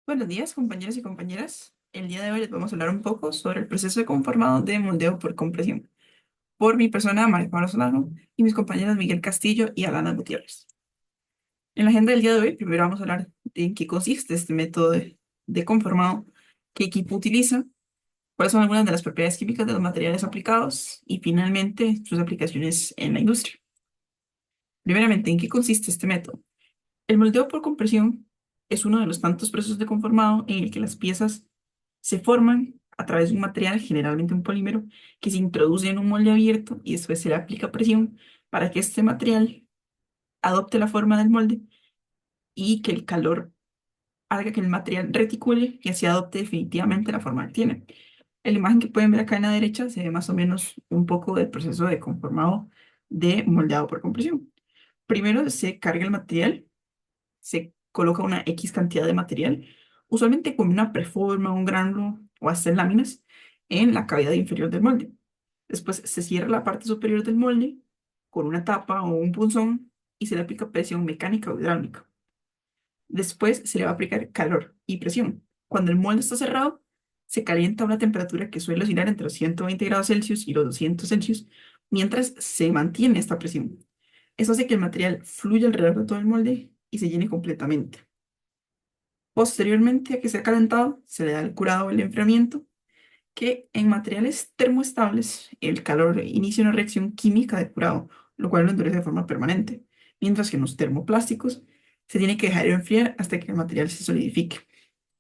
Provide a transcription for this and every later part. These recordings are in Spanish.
Buenos días, compañeros y compañeras. El día de hoy les vamos a hablar un poco sobre el proceso de conformado de moldeo por compresión, por mi persona, María Paula Solano, y mis compañeros Miguel Castillo y Alana Gutiérrez. En la agenda del día de hoy, primero vamos a hablar de en qué consiste este método de conformado, qué equipo utiliza, cuáles son algunas de las propiedades químicas de los materiales aplicados y finalmente sus aplicaciones en la industria. Primeramente, ¿en qué consiste este método? El moldeo por compresión es uno de los tantos procesos de conformado en el que las piezas se forman a través de un material, generalmente un polímero, que se introduce en un molde abierto y después se le aplica presión para que este material adopte la forma del molde y que el calor haga que el material reticule y así adopte definitivamente la forma que tiene. En la imagen que pueden ver acá en la derecha se ve más o menos un poco del proceso de conformado de moldeado por compresión. Primero se carga el material, se coloca una X cantidad de material, usualmente con una preforma, un gránulo o hasta en láminas, en la cavidad inferior del molde. Después se cierra la parte superior del molde con una tapa o un punzón y se le aplica presión mecánica o hidráulica. Después se le va a aplicar calor y presión. Cuando el molde está cerrado, se calienta a una temperatura que suele oscilar entre los 120 grados Celsius y los 200 Celsius, mientras se mantiene esta presión. Eso hace que el material fluya alrededor de todo el molde y se llene completamente. Posteriormente a que sea calentado, se le da el curado o el enfriamiento, que en materiales termoestables el calor inicia una reacción química de curado, lo cual lo endurece de forma permanente, mientras que en los termoplásticos se tiene que dejar enfriar hasta que el material se solidifique.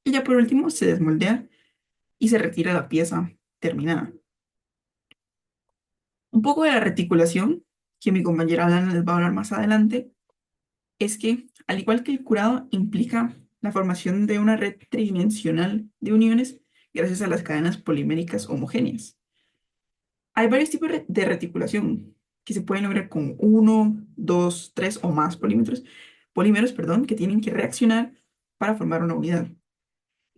Y ya por último se desmoldea y se retira la pieza terminada. Un poco de la reticulación, que mi compañera Alana les va a hablar más adelante, es que, al igual que el curado, implica la formación de una red tridimensional de uniones gracias a las cadenas poliméricas homogéneas. Hay varios tipos de reticulación que se pueden lograr con uno, dos, tres o más polímeros, perdón, que tienen que reaccionar para formar una unidad.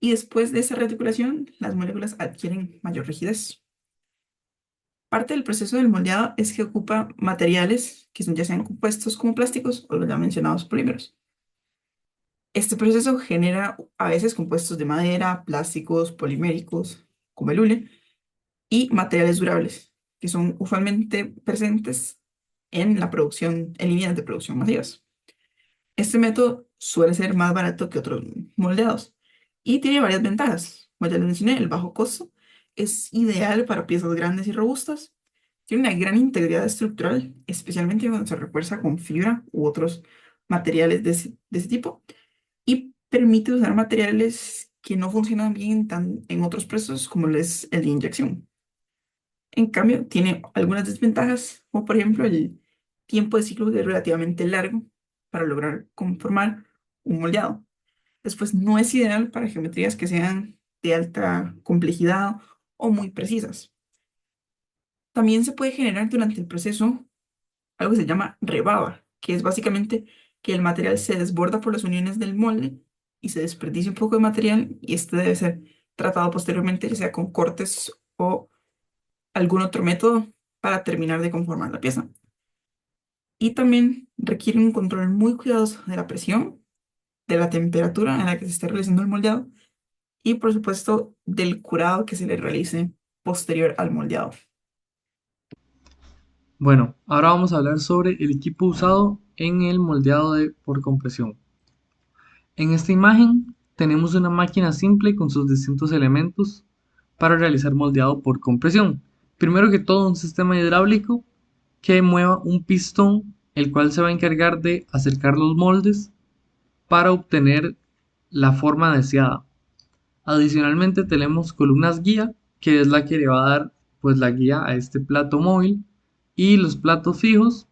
Y después de esa reticulación, las moléculas adquieren mayor rigidez. Parte del proceso del moldeado es que ocupa materiales que son ya sean compuestos como plásticos o los ya mencionados polímeros. Este proceso genera a veces compuestos de madera, plásticos, poliméricos, como el hule, y materiales durables, que son usualmente presentes en la producción, en líneas de producción masivas. Este método suele ser más barato que otros moldeados y tiene varias ventajas. Como ya les mencioné, el bajo costo es ideal para piezas grandes y robustas. Tiene una gran integridad estructural, especialmente cuando se refuerza con fibra u otros materiales de ese tipo y permite usar materiales que no funcionan bien en otros procesos como es el de inyección. En cambio, tiene algunas desventajas, como por ejemplo el tiempo de ciclo que es relativamente largo para lograr conformar un moldeado. Después, no es ideal para geometrías que sean de alta complejidad o muy precisas. También se puede generar durante el proceso algo que se llama rebaba, que es básicamente que el material se desborda por las uniones del molde y se desperdicia un poco de material y este debe ser tratado posteriormente, ya sea con cortes o algún otro método para terminar de conformar la pieza. Y también requiere un control muy cuidadoso de la presión, de la temperatura en la que se esté realizando el moldeado y por supuesto del curado que se le realice posterior al moldeado. Bueno, ahora vamos a hablar sobre el equipo usado en el moldeado por compresión. En esta imagen tenemos una máquina simple con sus distintos elementos para realizar moldeado por compresión. Primero que todo, un sistema hidráulico que mueva un pistón, el cual se va a encargar de acercar los moldes para obtener la forma deseada. Adicionalmente tenemos columnas guía, que es la que le va a dar pues la guía a este plato móvil, y los platos fijos,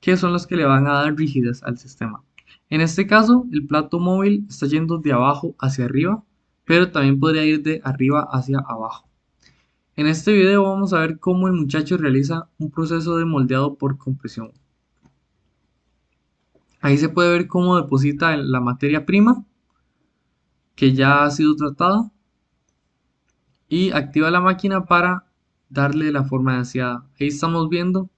que son los que le van a dar rigidez al sistema. En este caso, el plato móvil está yendo de abajo hacia arriba, pero también podría ir de arriba hacia abajo. En este video vamos a ver cómo el muchacho realiza un proceso de moldeado por compresión. Ahí se puede ver cómo deposita la materia prima que ya ha sido tratada y activa la máquina para darle la forma deseada. Ahí estamos viendo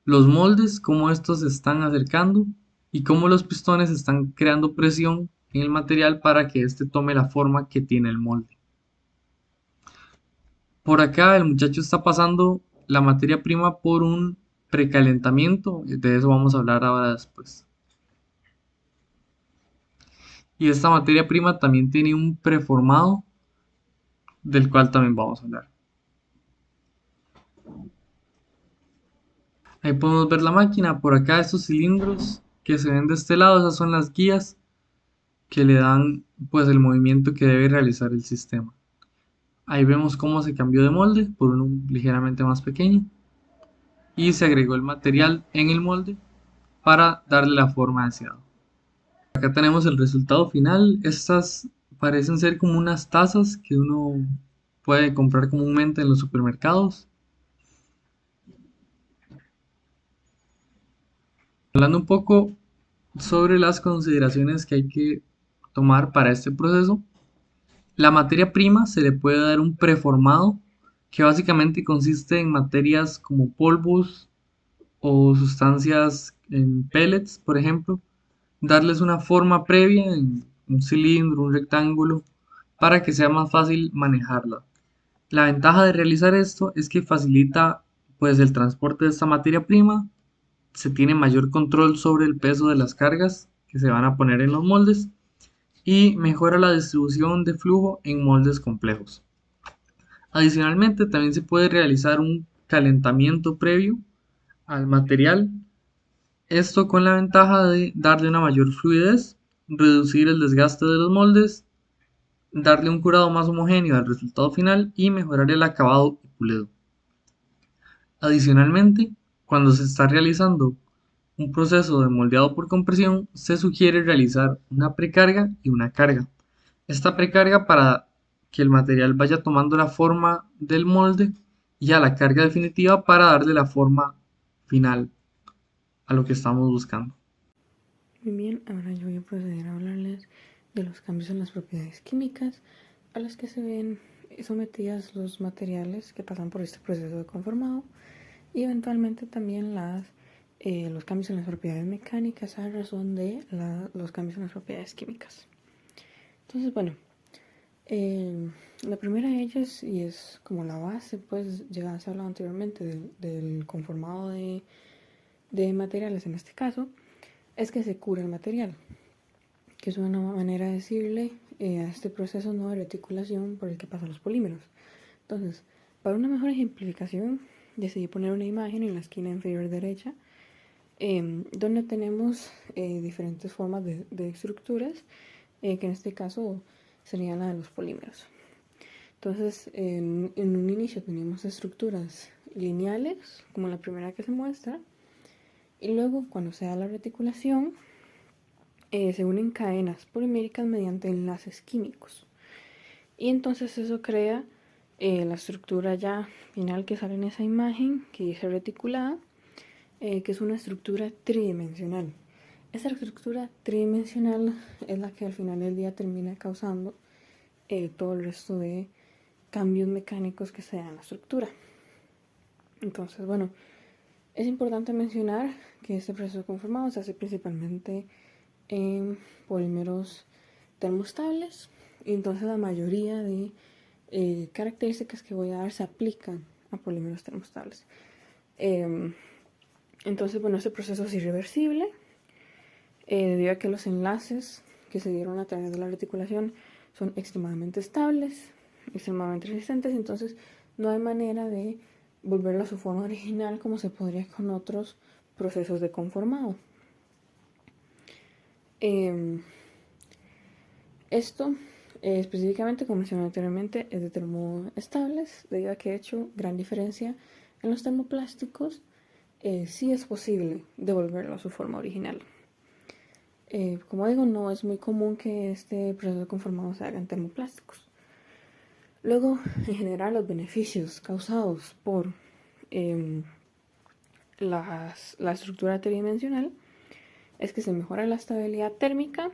los moldes, cómo estos se están acercando y cómo los pistones están creando presión en el material para que éste tome la forma que tiene el molde. Por acá el muchacho está pasando la materia prima por un precalentamiento, de eso vamos a hablar ahora después. Y esta materia prima también tiene un preformado, del cual también vamos a hablar. Ahí podemos ver la máquina, por acá estos cilindros que se ven de este lado, esas son las guías que le dan pues el movimiento que debe realizar el sistema. Ahí vemos cómo se cambió de molde por uno ligeramente más pequeño y se agregó el material en el molde para darle la forma deseada. Acá tenemos el resultado final. Estas parecen ser como unas tazas que uno puede comprar comúnmente en los supermercados. Hablando un poco sobre las consideraciones que hay que tomar para este proceso, la materia prima se le puede dar un preformado que básicamente consiste en materias como polvos o sustancias en pellets, por ejemplo, darles una forma previa en un cilindro, un rectángulo, para que sea más fácil manejarla. La ventaja de realizar esto es que facilita pues el transporte de esta materia prima, se tiene mayor control sobre el peso de las cargas que se van a poner en los moldes y mejora la distribución de flujo en moldes complejos. Adicionalmente, también se puede realizar un calentamiento previo al material, esto con la ventaja de darle una mayor fluidez, reducir el desgaste de los moldes, darle un curado más homogéneo al resultado final y mejorar el acabado y pulido. Adicionalmente, cuando se está realizando un proceso de moldeado por compresión, se sugiere realizar una precarga y una carga. Esta precarga para que el material vaya tomando la forma del molde y a la carga definitiva para darle la forma final a lo que estamos buscando. Muy bien, ahora yo voy a proceder a hablarles de los cambios en las propiedades químicas a las que se ven sometidas los materiales que pasan por este proceso de conformado y eventualmente también los cambios en las propiedades mecánicas a razón de los cambios en las propiedades químicas. Entonces, bueno, la primera de ellas, y es como la base, pues ya se hablado anteriormente del conformado de materiales en este caso, es que se cura el material, que es una manera de decirle a este proceso no de reticulación por el que pasan los polímeros. Entonces, para una mejor ejemplificación, decidí poner una imagen en la esquina inferior derecha, donde tenemos diferentes formas de estructuras, que en este caso serían la de los polímeros. Entonces, en un inicio tenemos estructuras lineales, como la primera que se muestra, y luego cuando se da la reticulación, se unen cadenas poliméricas mediante enlaces químicos. Y entonces eso crea la estructura ya final que sale en esa imagen, que dice reticulada, que es una estructura tridimensional. Esa estructura tridimensional es la que al final del día termina causando todo el resto de cambios mecánicos que se dan en la estructura. Entonces, bueno, es importante mencionar que este proceso conformado se hace principalmente en polímeros termoestables, y entonces la mayoría de características que voy a dar se aplican a polímeros termoestables. Entonces, bueno, este proceso es irreversible debido a que los enlaces que se dieron a través de la reticulación son extremadamente estables, extremadamente resistentes, entonces no hay manera de volverlo a su forma original como se podría con otros procesos de conformado. Esto específicamente, como mencioné anteriormente, es de termoestables, debido a que he hecho gran diferencia en los termoplásticos. Sí es posible devolverlo a su forma original. Como digo, no es muy común que este proceso de conformado se haga en termoplásticos. Luego, en general, los beneficios causados por la estructura tridimensional es que se mejora la estabilidad térmica,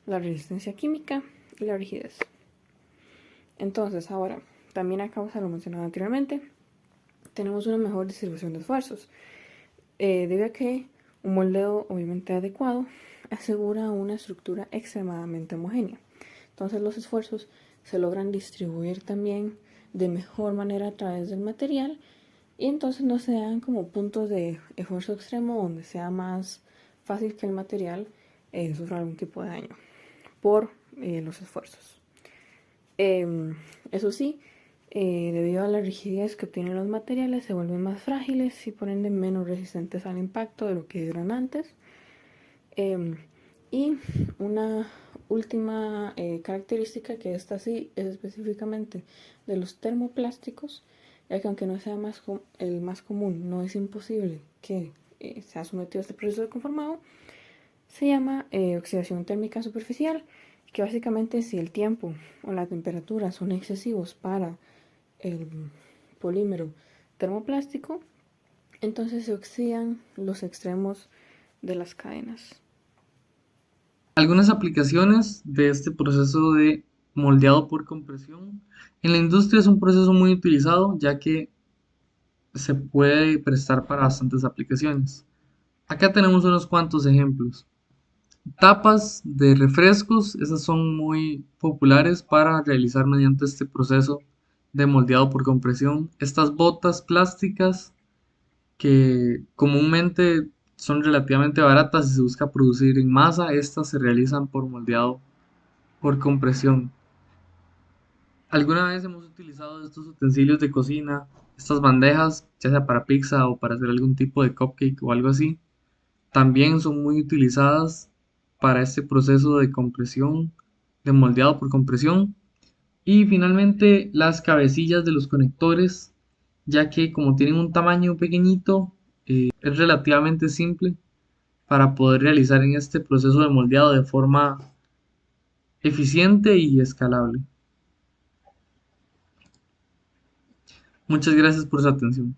la resistencia química y la rigidez. Entonces, ahora, también a causa, lo mencionaba anteriormente, tenemos una mejor distribución de esfuerzos, debido a que un moldeo obviamente adecuado asegura una estructura extremadamente homogénea. Entonces los esfuerzos se logran distribuir también de mejor manera a través del material y entonces no se dan como puntos de esfuerzo extremo donde sea más fácil que el material sufra algún tipo de daño por los esfuerzos. Eso sí, debido a la rigidez que obtienen los materiales, se vuelven más frágiles y por ende menos resistentes al impacto de lo que eran antes. Y una última característica, que esta sí es específicamente de los termoplásticos, ya que aunque no sea el más común, no es imposible que sea sometido a este proceso de conformado, se llama oxidación térmica superficial, que básicamente si el tiempo o la temperatura son excesivos para el polímero termoplástico, entonces se oxidan los extremos de las cadenas. Algunas aplicaciones de este proceso de moldeado por compresión. En la industria es un proceso muy utilizado ya que se puede prestar para bastantes aplicaciones. Acá tenemos unos cuantos ejemplos. Tapas de refrescos, esas son muy populares para realizar mediante este proceso de moldeado por compresión. Estas botas plásticas que comúnmente son relativamente baratas y se busca producir en masa, estas se realizan por moldeado por compresión. ¿Alguna vez hemos utilizado estos utensilios de cocina, estas bandejas, ya sea para pizza o para hacer algún tipo de cupcake o algo así? También son muy utilizadas para este proceso de compresión, de moldeado por compresión. Y finalmente las cabecillas de los conectores, ya que como tienen un tamaño pequeñito, es relativamente simple para poder realizar en este proceso de moldeado de forma eficiente y escalable. Muchas gracias por su atención.